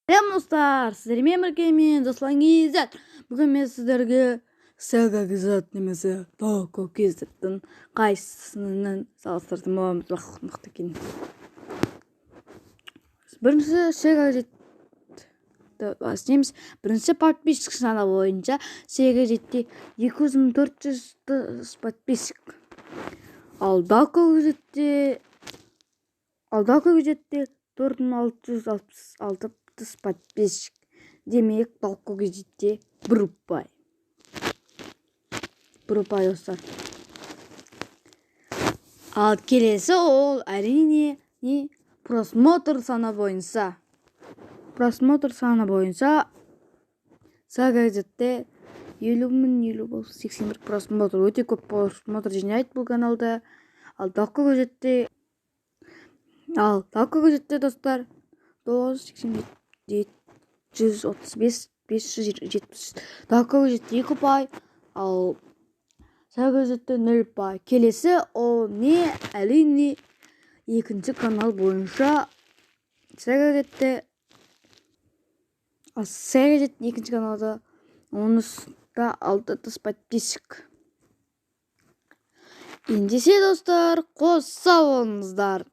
Сәлем достар, сіздермен бірге мен Жасұлан Кизет. Бүгін мен сіздерге Sega Kizet немесе Toco Kizеттің қайсысының салыстыратын боламыз. Мықты екен. Бірінші Sega Kizетті бастаймыз. Бірінші подписчик саны бойынша Sega Kizетте 2400 подписчик. Ал Toco Kizетте 4666 подписчик. Демек Toco Kizетте бір ұпай достар. Ал келесі ол әрине просмотр саны бойынша. Sega Kizетте 80,81 просмотр. Өте көп просмотр жинайды бұл каналда. Ал Toco Kizетте достар 987 135 570. Toco Kizетте 2 ұпай. Ал Sega Kizетте 0 ұпай. Келесі ол әрине екінші канал бойынша Sega Kizетте екінші каналда 600 подписчик. Ендеше достар, қоса болыңыздар.